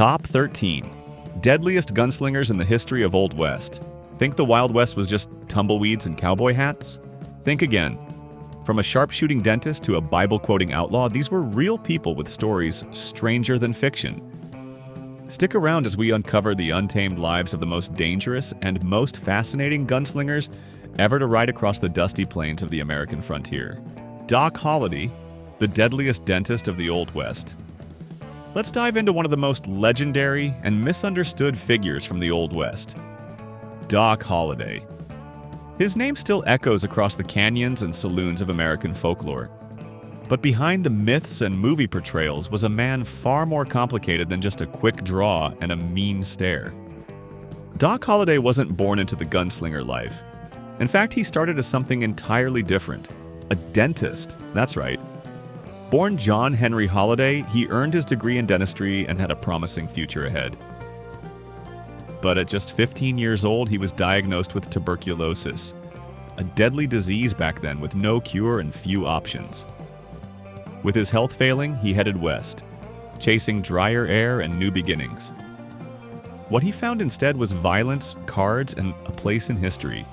Top 13. Deadliest gunslingers in the history of Old West. Think the Wild West was just tumbleweeds and cowboy hats? Think again. From a sharpshooting dentist to a Bible-quoting outlaw, these were real people with stories stranger than fiction. Stick around as we uncover the untamed lives of the most dangerous and most fascinating gunslingers ever to ride across the dusty plains of the American frontier. Doc Holliday, the deadliest dentist of the Old West. Let's dive into one of the most legendary and misunderstood figures from the Old West. Doc Holliday. His name still echoes across the canyons and saloons of American folklore. But behind the myths and movie portrayals was a man far more complicated than just a quick draw and a mean stare. Doc Holliday wasn't born into the gunslinger life. In fact, he started as something entirely different. A dentist, that's right. Born John Henry Holliday, he earned his degree in dentistry and had a promising future ahead. But at just 15 years old, he was diagnosed with tuberculosis, a deadly disease back then with no cure and few options. With his health failing, he headed west, chasing drier air and new beginnings. What he found instead was violence, cards, and a place in history.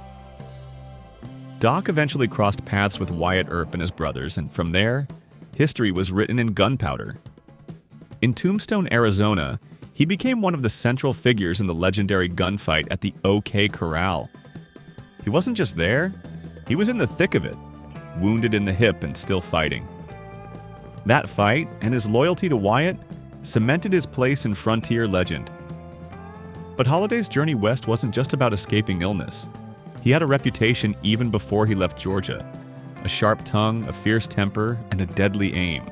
Doc eventually crossed paths with Wyatt Earp and his brothers, and from there, history was written in gunpowder. In Tombstone, Arizona, he became one of the central figures in the legendary gunfight at the OK Corral. He wasn't just there, he was in the thick of it, wounded in the hip and still fighting. That fight, and his loyalty to Wyatt, cemented his place in frontier legend. But Holliday's journey west wasn't just about escaping illness. He had a reputation even before he left Georgia. A sharp tongue, a fierce temper, and a deadly aim.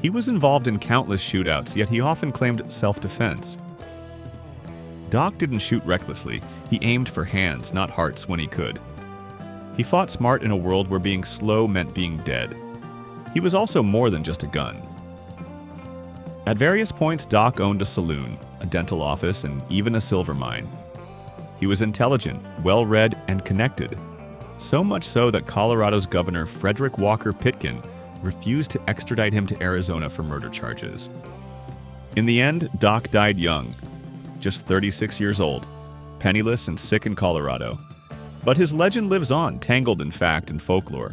He was involved in countless shootouts, yet he often claimed self-defense. Doc didn't shoot recklessly. He aimed for hands, not hearts, when he could. He fought smart in a world where being slow meant being dead. He was also more than just a gun. At various points, Doc owned a saloon, a dental office, and even a silver mine. He was intelligent, well-read, and connected. So much so that Colorado's Governor Frederick Walker Pitkin refused to extradite him to Arizona for murder charges. In the end, Doc died young, just 36 years old, penniless and sick in Colorado. But his legend lives on, tangled in fact and folklore.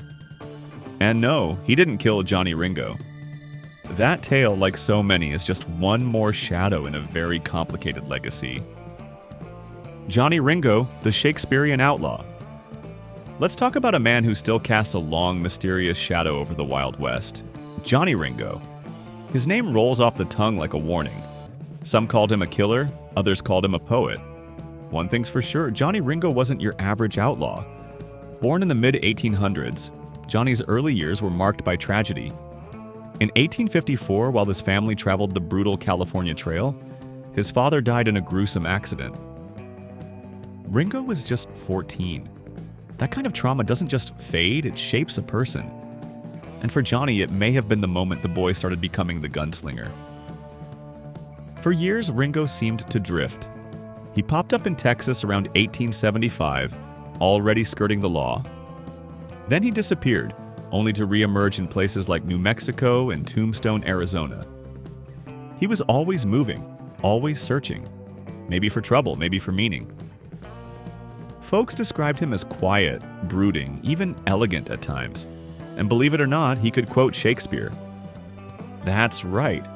And no, he didn't kill Johnny Ringo. That tale, like so many, is just one more shadow in a very complicated legacy. Johnny Ringo, the Shakespearean outlaw. Let's talk about a man who still casts a long, mysterious shadow over the Wild West. Johnny Ringo. His name rolls off the tongue like a warning. Some called him a killer, others called him a poet. One thing's for sure, Johnny Ringo wasn't your average outlaw. Born in the mid-1800s, Johnny's early years were marked by tragedy. In 1854, while his family traveled the brutal California Trail, his father died in a gruesome accident. Ringo was just 14. That kind of trauma doesn't just fade, it shapes a person. And for Johnny, it may have been the moment the boy started becoming the gunslinger. For years, Ringo seemed to drift. He popped up in Texas around 1875, already skirting the law. Then he disappeared, only to re-emerge in places like New Mexico and Tombstone, Arizona. He was always moving, always searching. Maybe for trouble, maybe for meaning. Folks described him as quiet, brooding, even elegant at times. And believe it or not, he could quote Shakespeare. That's right.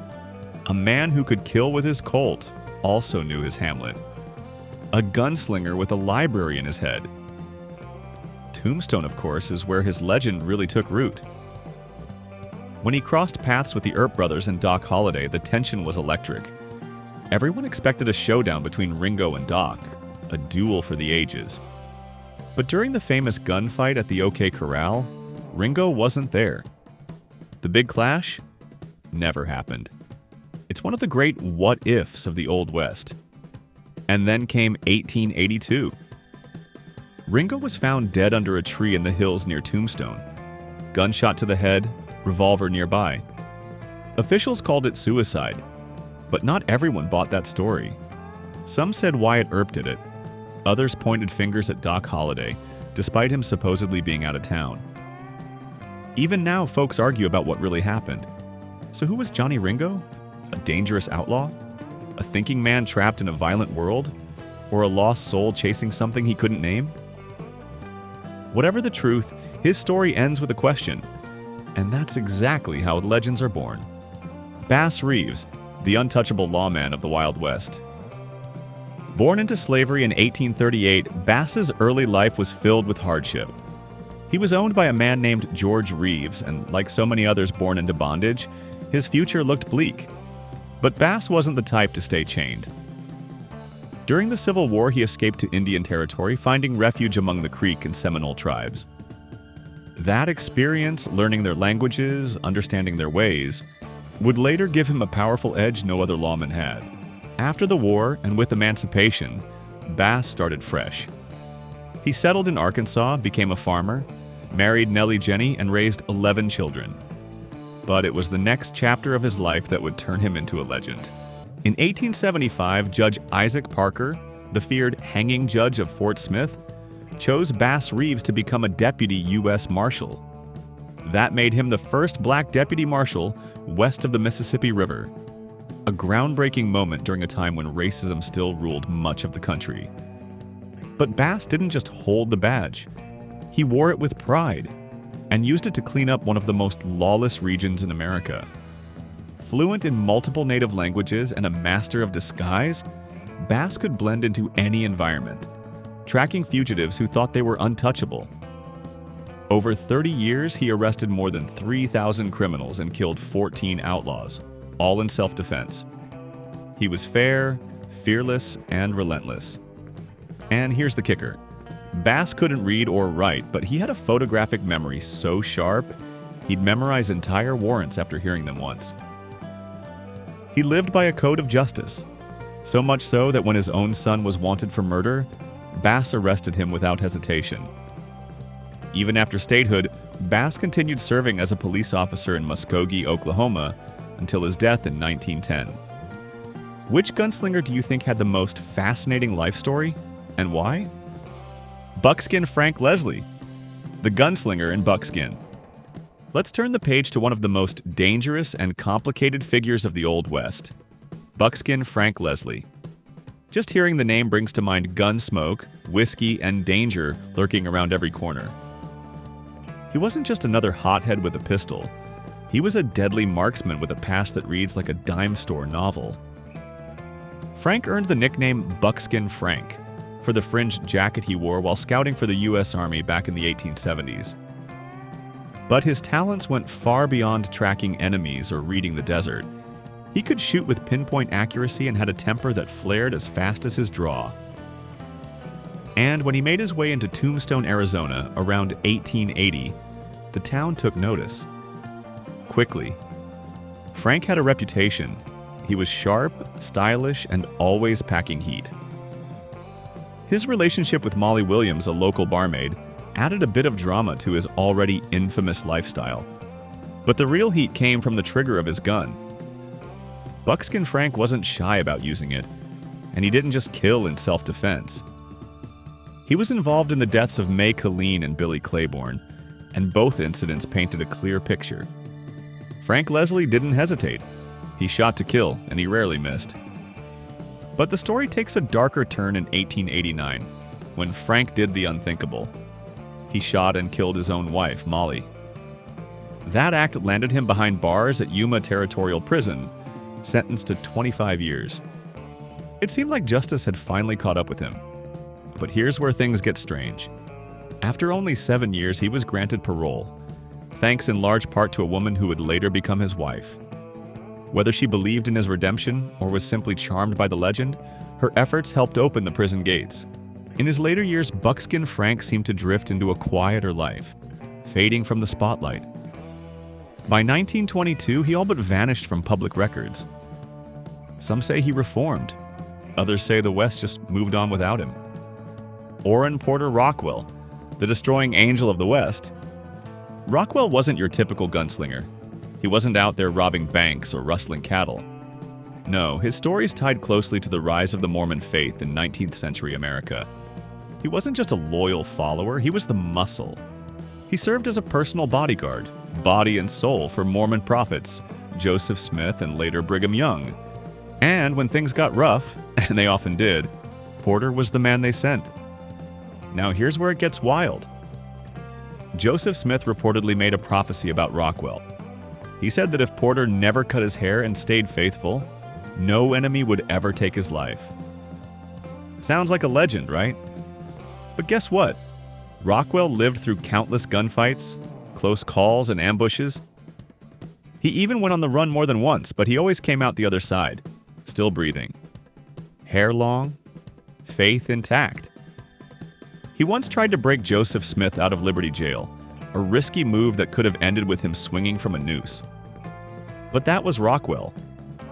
A man who could kill with his Colt also knew his Hamlet. A gunslinger with a library in his head. Tombstone, of course, is where his legend really took root. When he crossed paths with the Earp brothers and Doc Holliday, the tension was electric. Everyone expected a showdown between Ringo and Doc, a duel for the ages. But during the famous gunfight at the OK Corral, Ringo wasn't there. The big clash never happened. It's one of the great what-ifs of the Old West. And then came 1882. Ringo was found dead under a tree in the hills near Tombstone. Gunshot to the head, revolver nearby. Officials called it suicide, but not everyone bought that story. Some said Wyatt Earp did it. Others pointed fingers at Doc Holliday, despite him supposedly being out of town. Even now, folks argue about what really happened. So who was Johnny Ringo? A dangerous outlaw? A thinking man trapped in a violent world? Or a lost soul chasing something he couldn't name? Whatever the truth, his story ends with a question. And that's exactly how legends are born. Bass Reeves, the untouchable lawman of the Wild West. Born into slavery in 1838, Bass's early life was filled with hardship. He was owned by a man named George Reeves, and like so many others born into bondage, his future looked bleak. But Bass wasn't the type to stay chained. During the Civil War, he escaped to Indian Territory, finding refuge among the Creek and Seminole tribes. That experience, learning their languages, understanding their ways, would later give him a powerful edge no other lawman had. After the war, and with emancipation, Bass started fresh. He settled in Arkansas, became a farmer, married Nellie Jenny, and raised 11 children. But it was the next chapter of his life that would turn him into a legend. In 1875, Judge Isaac Parker, the feared hanging judge of Fort Smith, chose Bass Reeves to become a deputy U.S. Marshal. That made him the first black deputy marshal west of the Mississippi River, a groundbreaking moment during a time when racism still ruled much of the country. But Bass didn't just hold the badge. He wore it with pride and used it to clean up one of the most lawless regions in America. Fluent in multiple native languages and a master of disguise, Bass could blend into any environment, tracking fugitives who thought they were untouchable. Over 30 years, he arrested more than 3,000 criminals and killed 14 outlaws, all in self-defense. He was fair, fearless, and relentless. And here's the kicker. Bass couldn't read or write, but he had a photographic memory so sharp, he'd memorize entire warrants after hearing them once. He lived by a code of justice, so much so that when his own son was wanted for murder, Bass arrested him without hesitation. Even after statehood, Bass continued serving as a police officer in Muskogee, Oklahoma, until his death in 1910. Which gunslinger do you think had the most fascinating life story, and why? Buckskin Frank Leslie, the gunslinger in Buckskin. Let's turn the page to one of the most dangerous and complicated figures of the Old West, Buckskin Frank Leslie. Just hearing the name brings to mind gun smoke, whiskey, and danger lurking around every corner. He wasn't just another hothead with a pistol. He was a deadly marksman with a past that reads like a dime store novel. Frank earned the nickname Buckskin Frank for the fringed jacket he wore while scouting for the U.S. Army back in the 1870s. But his talents went far beyond tracking enemies or reading the desert. He could shoot with pinpoint accuracy and had a temper that flared as fast as his draw. And when he made his way into Tombstone, Arizona, around 1880, the town took notice. Quickly. Frank had a reputation. He was sharp, stylish, and always packing heat. His relationship with Molly Williams, a local barmaid, added a bit of drama to his already infamous lifestyle. But the real heat came from the trigger of his gun. Buckskin Frank wasn't shy about using it, and he didn't just kill in self-defense. He was involved in the deaths of May Colleen and Billy Claiborne, and both incidents painted a clear picture. Frank Leslie didn't hesitate. He shot to kill, and he rarely missed. But the story takes a darker turn in 1889, when Frank did the unthinkable. He shot and killed his own wife, Molly. That act landed him behind bars at Yuma Territorial Prison, sentenced to 25 years. It seemed like justice had finally caught up with him. But here's where things get strange. After only 7 years, he was granted parole, thanks in large part to a woman who would later become his wife. Whether she believed in his redemption or was simply charmed by the legend, her efforts helped open the prison gates. In his later years, Buckskin Frank seemed to drift into a quieter life, fading from the spotlight. By 1922, he all but vanished from public records. Some say he reformed. Others say the West just moved on without him. Orrin Porter Rockwell, the destroying angel of the West. Rockwell wasn't your typical gunslinger. He wasn't out there robbing banks or rustling cattle. No, his stories tied closely to the rise of the Mormon faith in 19th century America. He wasn't just a loyal follower, he was the muscle. He served as a personal bodyguard, body and soul for Mormon prophets, Joseph Smith and later Brigham Young. And when things got rough, and they often did, Porter was the man they sent. Now here's where it gets wild. Joseph Smith reportedly made a prophecy about Rockwell. He said that if Porter never cut his hair and stayed faithful, no enemy would ever take his life. Sounds like a legend, right? But guess what? Rockwell lived through countless gunfights, close calls, and ambushes. He even went on the run more than once, but he always came out the other side, still breathing. Hair long, faith intact. He once tried to break Joseph Smith out of Liberty Jail, a risky move that could have ended with him swinging from a noose. But that was Rockwell,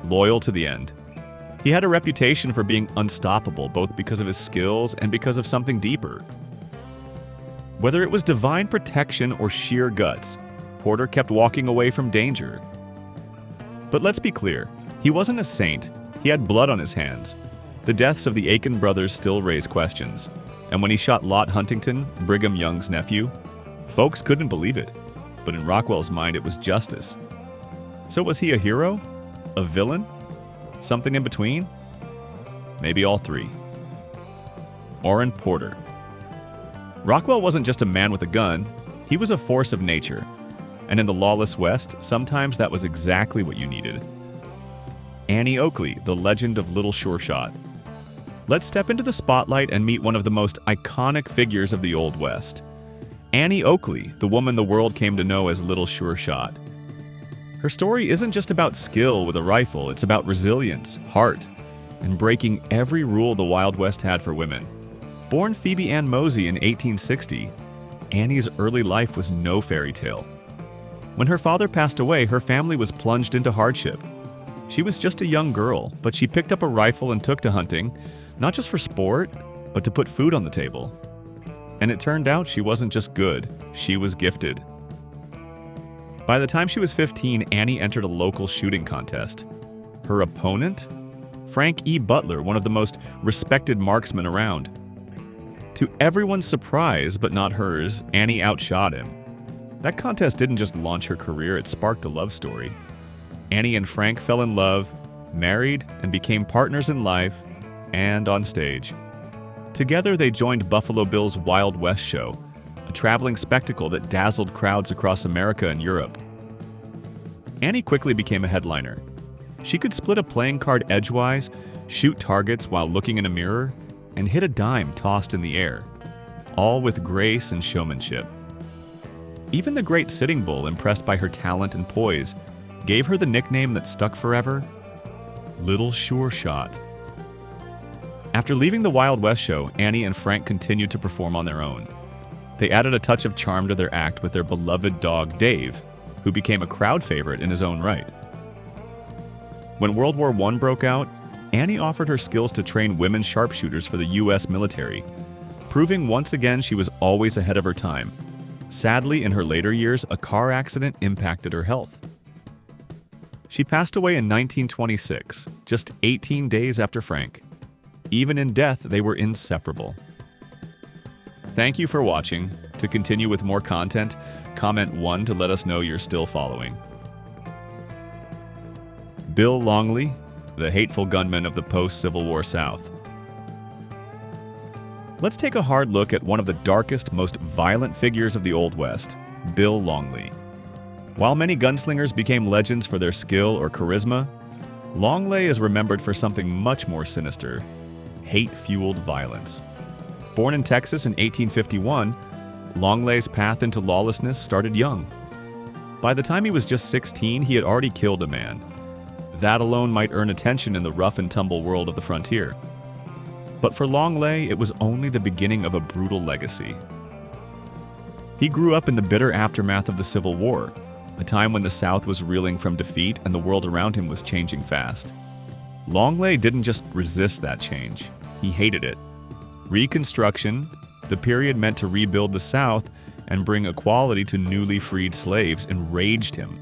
loyal to the end. He had a reputation for being unstoppable, both because of his skills and because of something deeper. Whether it was divine protection or sheer guts, Porter kept walking away from danger. But let's be clear, he wasn't a saint. He had blood on his hands. The deaths of the Aiken brothers still raise questions. And when he shot Lot Huntington, Brigham Young's nephew, folks couldn't believe it. But in Rockwell's mind, it was justice. So was he a hero? A villain? Something in between? Maybe all three. Orrin Porter. Rockwell wasn't just a man with a gun, he was a force of nature. And in the lawless West, sometimes that was exactly what you needed. Annie Oakley, the legend of Little Sure Shot. Let's step into the spotlight and meet one of the most iconic figures of the Old West. Annie Oakley, the woman the world came to know as Little Sure Shot. Her story isn't just about skill with a rifle, it's about resilience, heart, and breaking every rule the Wild West had for women. Born Phoebe Ann Mosey in 1860, Annie's early life was no fairy tale. When her father passed away, her family was plunged into hardship. She was just a young girl, but she picked up a rifle and took to hunting, not just for sport, but to put food on the table. And it turned out she wasn't just good, she was gifted. By the time she was 15, Annie entered a local shooting contest. Her opponent? Frank E. Butler, one of the most respected marksmen around. To everyone's surprise, but not hers, Annie outshot him. That contest didn't just launch her career, it sparked a love story. Annie and Frank fell in love, married, and became partners in life and on stage. Together, they joined Buffalo Bill's Wild West show, a traveling spectacle that dazzled crowds across America and Europe. Annie quickly became a headliner. She could split a playing card edgewise, shoot targets while looking in a mirror, and hit a dime tossed in the air, all with grace and showmanship. Even the great Sitting Bull, impressed by her talent and poise, gave her the nickname that stuck forever, Little Sure Shot. After leaving the Wild West show, Annie and Frank continued to perform on their own. They added a touch of charm to their act with their beloved dog, Dave, who became a crowd favorite in his own right. When World War I broke out, Annie offered her skills to train women sharpshooters for the U.S. military, proving once again she was always ahead of her time. Sadly, in her later years, a car accident impacted her health. She passed away in 1926, just 18 days after Frank. Even in death, they were inseparable. Thank you for watching. To continue with more content, comment 1 to let us know you're still following. Bill Longley, the hateful gunman of the post-Civil War South. Let's take a hard look at one of the darkest, most violent figures of the Old West, Bill Longley. While many gunslingers became legends for their skill or charisma, Longley is remembered for something much more sinister: hate-fueled violence. Born in Texas in 1851, Longley's path into lawlessness started young. By the time he was just 16, he had already killed a man. That alone might earn attention in the rough-and-tumble world of the frontier. But for Longley, it was only the beginning of a brutal legacy. He grew up in the bitter aftermath of the Civil War, a time when the South was reeling from defeat and the world around him was changing fast. Longley didn't just resist that change, he hated it. Reconstruction, the period meant to rebuild the South and bring equality to newly freed slaves, enraged him.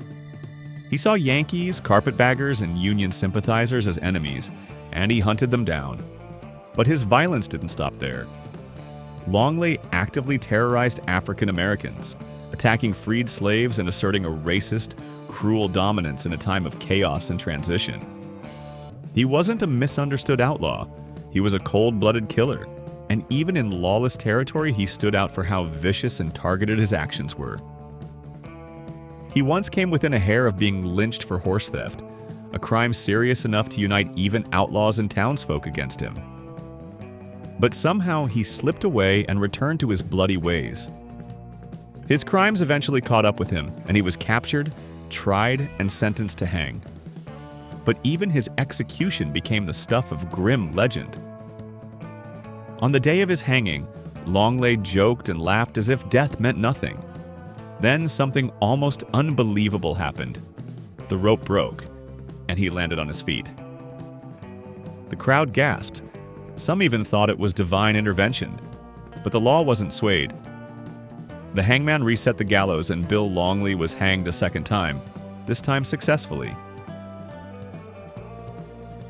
He saw Yankees, carpetbaggers, and Union sympathizers as enemies, and he hunted them down. But his violence didn't stop there. Longley actively terrorized African Americans, attacking freed slaves and asserting a racist, cruel dominance in a time of chaos and transition. He wasn't a misunderstood outlaw. He was a cold-blooded killer, and even in lawless territory, he stood out for how vicious and targeted his actions were. He once came within a hair of being lynched for horse theft, a crime serious enough to unite even outlaws and townsfolk against him. But somehow he slipped away and returned to his bloody ways. His crimes eventually caught up with him, and he was captured, tried, and sentenced to hang. But even his execution became the stuff of grim legend. On the day of his hanging, Longley joked and laughed as if death meant nothing. Then something almost unbelievable happened. The rope broke, and he landed on his feet. The crowd gasped. Some even thought it was divine intervention, but the law wasn't swayed. The hangman reset the gallows, and Bill Longley was hanged a second time, this time successfully.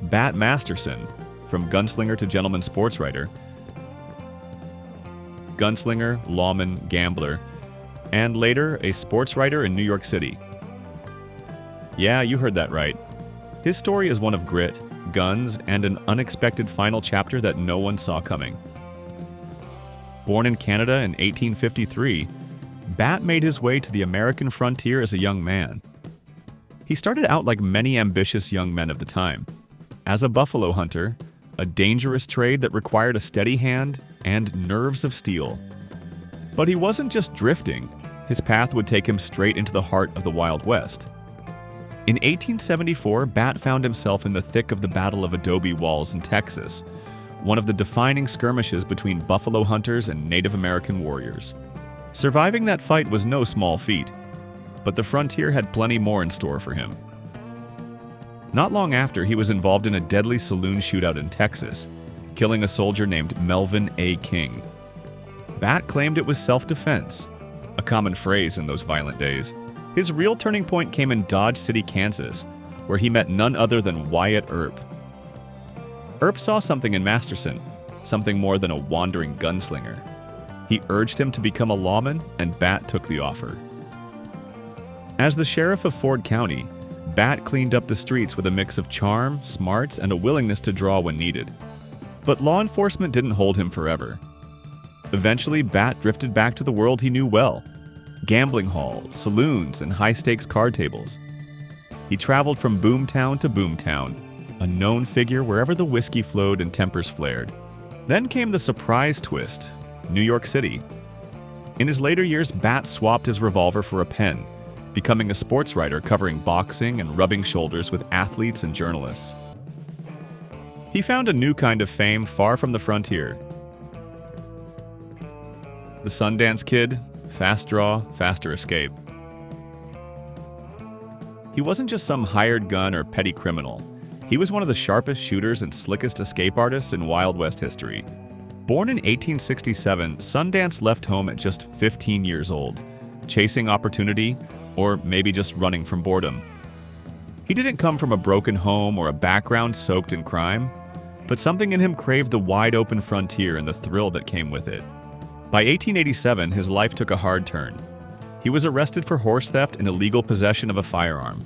Bat Masterson, from Gunslinger to Gentleman Sportswriter, gunslinger, lawman, gambler, and later a sportswriter in New York City. Yeah, you heard that right. His story is one of grit, guns, and an unexpected final chapter that no one saw coming. Born in Canada in 1853, Bat made his way to the American frontier as a young man. He started out like many ambitious young men of the time, as a buffalo hunter, a dangerous trade that required a steady hand and nerves of steel. But he wasn't just drifting. His path would take him straight into the heart of the Wild West. In 1874, Bat found himself in the thick of the Battle of Adobe Walls in Texas, one of the defining skirmishes between buffalo hunters and Native American warriors. Surviving that fight was no small feat, but the frontier had plenty more in store for him. Not long after, he was involved in a deadly saloon shootout in Texas, killing a soldier named Melvin A. King. Bat claimed it was self-defense, a common phrase in those violent days. His real turning point came in Dodge City, Kansas, where he met none other than Wyatt Earp. Earp saw something in Masterson, something more than a wandering gunslinger. He urged him to become a lawman, and Bat took the offer. As the sheriff of Ford County, Bat cleaned up the streets with a mix of charm, smarts, and a willingness to draw when needed. But law enforcement didn't hold him forever. Eventually, Bat drifted back to the world he knew well: gambling halls, saloons, and high-stakes card tables. He traveled from boomtown to boomtown, a known figure wherever the whiskey flowed and tempers flared. Then came the surprise twist: New York City. In his later years, Bat swapped his revolver for a pen, becoming a sportswriter covering boxing and rubbing shoulders with athletes and journalists. He found a new kind of fame far from the frontier. The Sundance Kid, fast draw, faster escape. He wasn't just some hired gun or petty criminal. He was one of the sharpest shooters and slickest escape artists in Wild West history. Born in 1867, Sundance left home at just 15 years old, chasing opportunity, or maybe just running from boredom. He didn't come from a broken home or a background soaked in crime, but something in him craved the wide-open frontier and the thrill that came with it. By 1887, his life took a hard turn. He was arrested for horse theft and illegal possession of a firearm,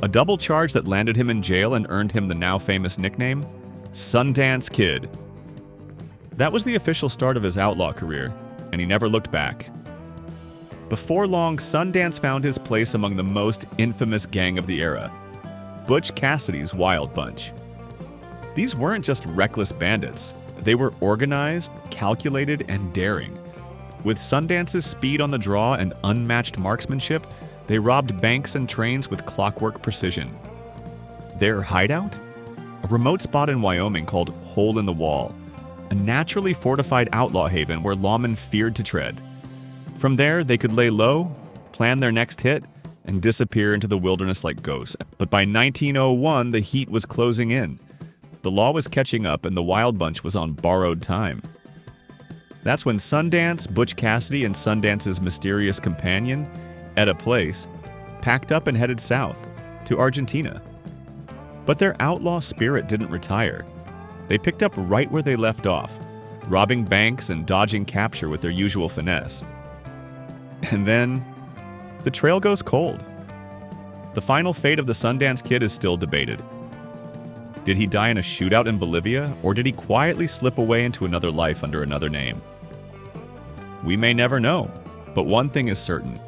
a double charge that landed him in jail and earned him the now famous nickname, Sundance Kid. That was the official start of his outlaw career, and he never looked back. Before long, Sundance found his place among the most infamous gang of the era, Butch Cassidy's Wild Bunch. These weren't just reckless bandits. They were organized, calculated, and daring. With Sundance's speed on the draw and unmatched marksmanship, they robbed banks and trains with clockwork precision. Their hideout? A remote spot in Wyoming called Hole in the Wall, a naturally fortified outlaw haven where lawmen feared to tread. From there, they could lay low, plan their next hit, and disappear into the wilderness like ghosts. But by 1901, the heat was closing in. The law was catching up, and the Wild Bunch was on borrowed time. That's when Sundance, Butch Cassidy, and Sundance's mysterious companion, Etta Place, packed up and headed south, to Argentina. But their outlaw spirit didn't retire. They picked up right where they left off, robbing banks and dodging capture with their usual finesse. And then, the trail goes cold. The final fate of the Sundance Kid is still debated. Did he die in a shootout in Bolivia, or did he quietly slip away into another life under another name? We may never know, but one thing is certain.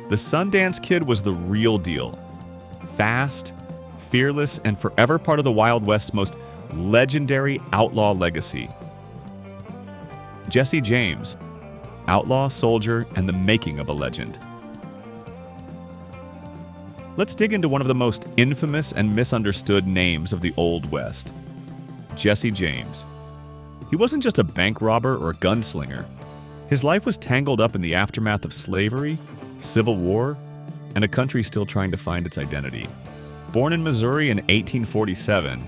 The Sundance Kid was the real deal. Fast, fearless, and forever part of the Wild West's most legendary outlaw legacy. Jesse James, outlaw, soldier, and the making of a legend. Let's dig into one of the most infamous and misunderstood names of the Old West, Jesse James. He wasn't just a bank robber or a gunslinger. His life was tangled up in the aftermath of slavery, civil war, and a country still trying to find its identity. Born in Missouri in 1847,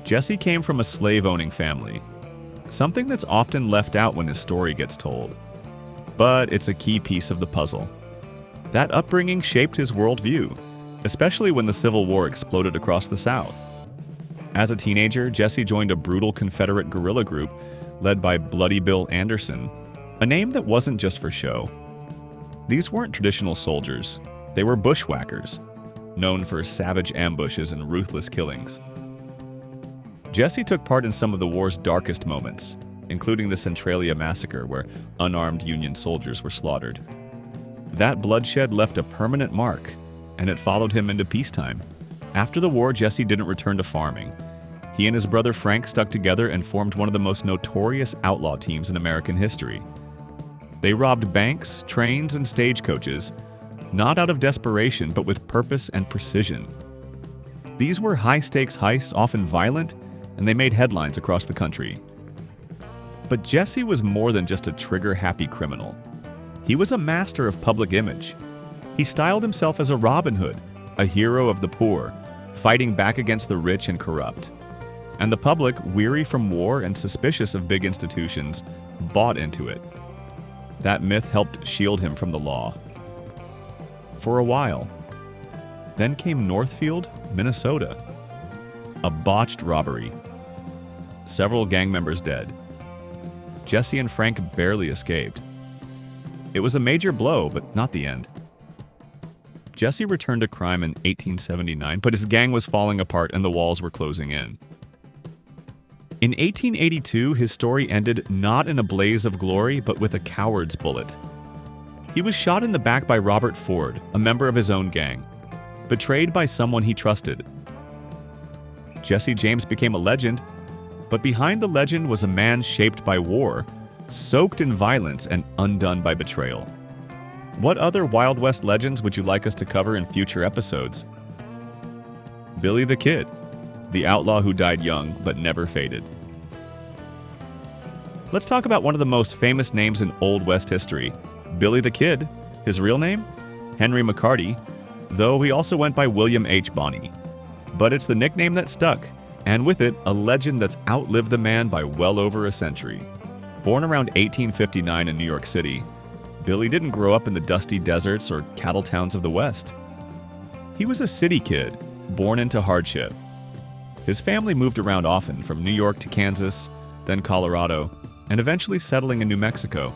Jesse came from a slave-owning family, something that's often left out when his story gets told. But it's a key piece of the puzzle. That upbringing shaped his worldview, especially when the Civil War exploded across the South. As a teenager, Jesse joined a brutal Confederate guerrilla group led by Bloody Bill Anderson, a name that wasn't just for show. These weren't traditional soldiers, they were bushwhackers, known for savage ambushes and ruthless killings. Jesse took part in some of the war's darkest moments, including the Centralia Massacre, where unarmed Union soldiers were slaughtered. That bloodshed left a permanent mark, and it followed him into peacetime. After the war, Jesse didn't return to farming. He and his brother Frank stuck together and formed one of the most notorious outlaw teams in American history. They robbed banks, trains, and stagecoaches, not out of desperation, but with purpose and precision. These were high-stakes heists, often violent, and they made headlines across the country. But Jesse was more than just a trigger-happy criminal. He was a master of public image. He styled himself as a Robin Hood, a hero of the poor, fighting back against the rich and corrupt. And the public, weary from war and suspicious of big institutions, bought into it. That myth helped shield him from the law. For a while. Then came Northfield, Minnesota. A botched robbery. Several gang members dead. Jesse and Frank barely escaped. It was a major blow, but not the end. Jesse returned to crime in 1879, but his gang was falling apart and the walls were closing in. In 1882, his story ended not in a blaze of glory, but with a coward's bullet. He was shot in the back by Robert Ford, a member of his own gang, betrayed by someone he trusted. Jesse James became a legend, but behind the legend was a man shaped by war, soaked in violence, and undone by betrayal. What other Wild West legends would you like us to cover in future episodes? Billy the Kid, the outlaw who died young but never faded. Let's talk about one of the most famous names in Old West history, Billy the Kid. His real name? Henry McCarty, though he also went by William H. Bonney. But it's the nickname that stuck, and with it, a legend that's outlived the man by well over a century. Born around 1859 in New York City, Billy didn't grow up in the dusty deserts or cattle towns of the West. He was a city kid, born into hardship. His family moved around often, from New York to Kansas, then Colorado, and eventually settling in New Mexico.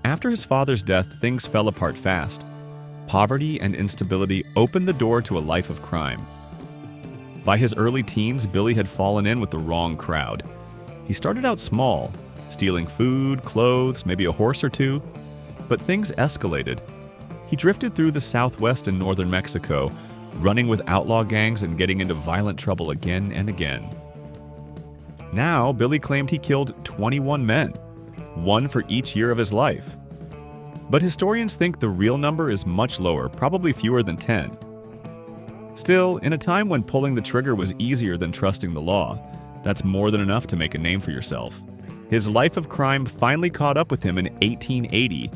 After his father's death, things fell apart fast. Poverty and instability opened the door to a life of crime. By his early teens, Billy had fallen in with the wrong crowd. He started out small, stealing food, clothes, maybe a horse or two, but things escalated. He drifted through the Southwest and northern Mexico, running with outlaw gangs and getting into violent trouble again and again. Now, Billy claimed he killed 21 men, one for each year of his life. But historians think the real number is much lower, probably fewer than 10. Still, in a time when pulling the trigger was easier than trusting the law, that's more than enough to make a name for yourself. His life of crime finally caught up with him in 1880,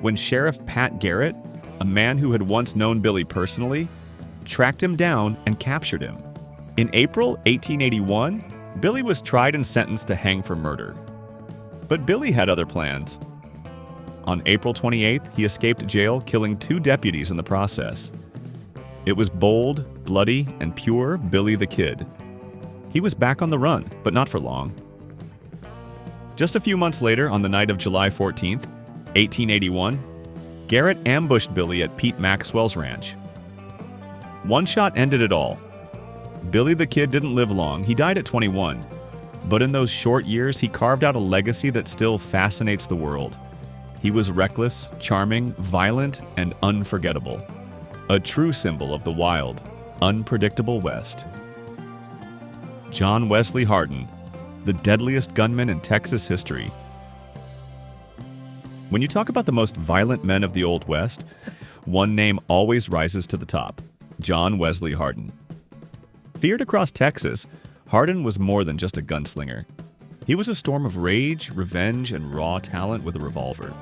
when Sheriff Pat Garrett, a man who had once known Billy personally, tracked him down and captured him. In April 1881, Billy was tried and sentenced to hang for murder. But Billy had other plans. On April 28th, he escaped jail, killing 2 deputies in the process. It was bold, bloody, and pure Billy the Kid. He was back on the run, but not for long. Just a few months later, on the night of July 14th, 1881, Garrett ambushed Billy at Pete Maxwell's ranch. One shot ended it all. Billy the Kid didn't live long. He died at 21. But in those short years, he carved out a legacy that still fascinates the world. He was reckless, charming, violent, and unforgettable. A true symbol of the wild, unpredictable West. John Wesley Hardin, the deadliest gunman in Texas history. When you talk about the most violent men of the Old West, one name always rises to the top: John Wesley Hardin. Feared across Texas, Hardin was more than just a gunslinger. He was a storm of rage, revenge, and raw talent with a revolver.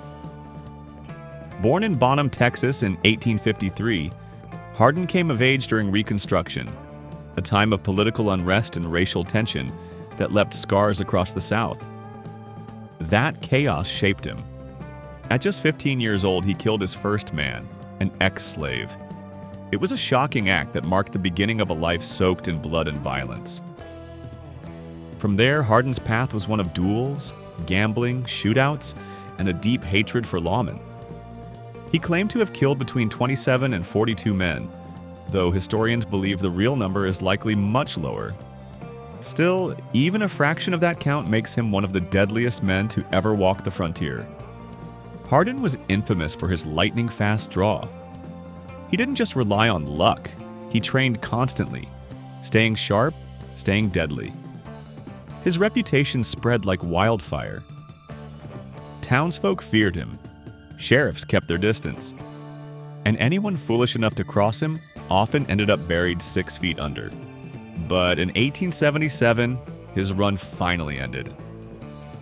Born in Bonham, Texas in 1853, Hardin came of age during Reconstruction, a time of political unrest and racial tension that left scars across the South. That chaos shaped him. At just 15 years old, he killed his first man, an ex-slave. It was a shocking act that marked the beginning of a life soaked in blood and violence. From there, Hardin's path was one of duels, gambling, shootouts, and a deep hatred for lawmen. He claimed to have killed between 27 and 42 men, though historians believe the real number is likely much lower. Still, even a fraction of that count makes him one of the deadliest men to ever walk the frontier. Hardin was infamous for his lightning-fast draw. He didn't just rely on luck, he trained constantly, staying sharp, staying deadly. His reputation spread like wildfire. Townsfolk feared him. Sheriffs kept their distance. And anyone foolish enough to cross him often ended up buried 6 feet under. But in 1877, his run finally ended.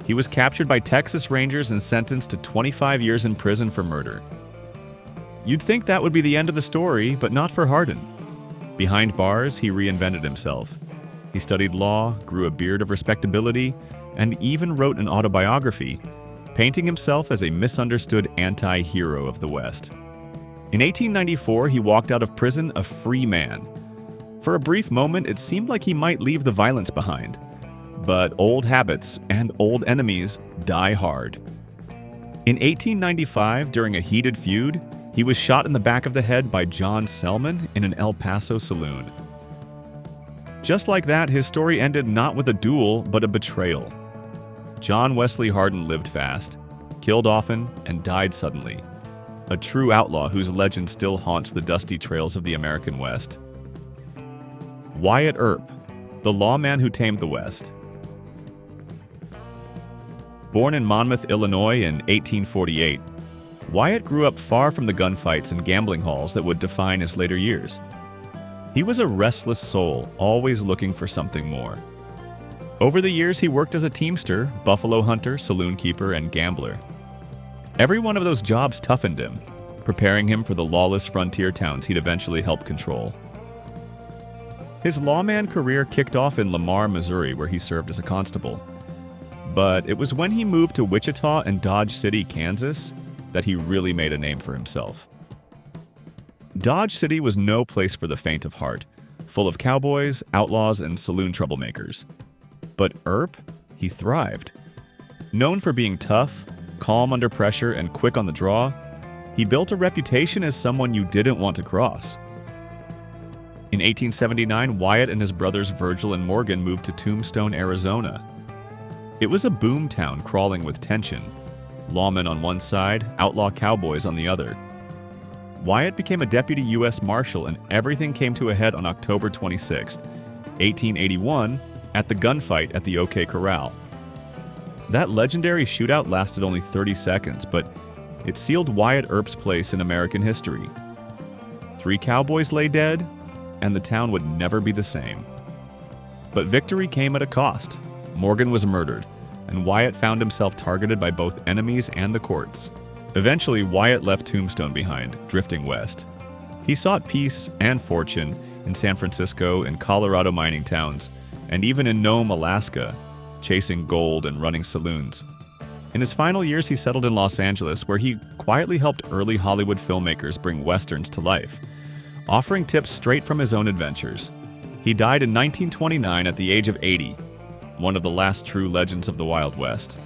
He was captured by Texas Rangers and sentenced to 25 years in prison for murder. You'd think that would be the end of the story, but not for Hardin. Behind bars, he reinvented himself. He studied law, grew a beard of respectability, and even wrote an autobiography, painting himself as a misunderstood anti-hero of the West. In 1894, he walked out of prison a free man. For a brief moment, it seemed like he might leave the violence behind. But old habits and old enemies die hard. In 1895, during a heated feud, he was shot in the back of the head by John Selman in an El Paso saloon. Just like that, his story ended not with a duel, but a betrayal. John Wesley Hardin lived fast, killed often, and died suddenly. A true outlaw whose legend still haunts the dusty trails of the American West. Wyatt Earp, the lawman who tamed the West. Born in Monmouth, Illinois in 1848, Wyatt grew up far from the gunfights and gambling halls that would define his later years. He was a restless soul, always looking for something more. Over the years, he worked as a teamster, buffalo hunter, saloon keeper, and gambler. Every one of those jobs toughened him, preparing him for the lawless frontier towns he'd eventually help control. His lawman career kicked off in Lamar, Missouri, where he served as a constable. But it was when he moved to Wichita and Dodge City, Kansas, that he really made a name for himself. Dodge City was no place for the faint of heart, full of cowboys, outlaws, and saloon troublemakers. But Earp, he thrived. Known for being tough, calm under pressure, and quick on the draw, he built a reputation as someone you didn't want to cross. In 1879, Wyatt and his brothers Virgil and Morgan moved to Tombstone, Arizona. It was a boom town crawling with tension. Lawmen on one side, outlaw cowboys on the other. Wyatt became a deputy U.S. Marshal, and everything came to a head on October 26, 1881, at the gunfight at the OK Corral. That legendary shootout lasted only 30 seconds, but it sealed Wyatt Earp's place in American history. 3 cowboys lay dead, and the town would never be the same. But victory came at a cost. Morgan was murdered, and Wyatt found himself targeted by both enemies and the courts. Eventually, Wyatt left Tombstone behind, drifting west. He sought peace and fortune in San Francisco and Colorado mining towns, and even in Nome, Alaska, chasing gold and running saloons. In his final years, he settled in Los Angeles, where he quietly helped early Hollywood filmmakers bring westerns to life, offering tips straight from his own adventures. He died in 1929 at the age of 80, one of the last true legends of the Wild West.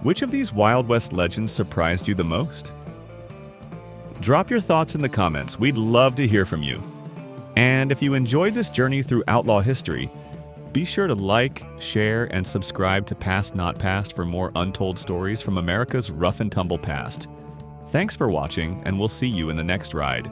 Which of these Wild West legends surprised you the most? Drop your thoughts in the comments. We'd love to hear from you. And if you enjoyed this journey through outlaw history, be sure to like, share, and subscribe to Past Not Past for more untold stories from America's rough and tumble past. Thanks for watching, and we'll see you in the next ride.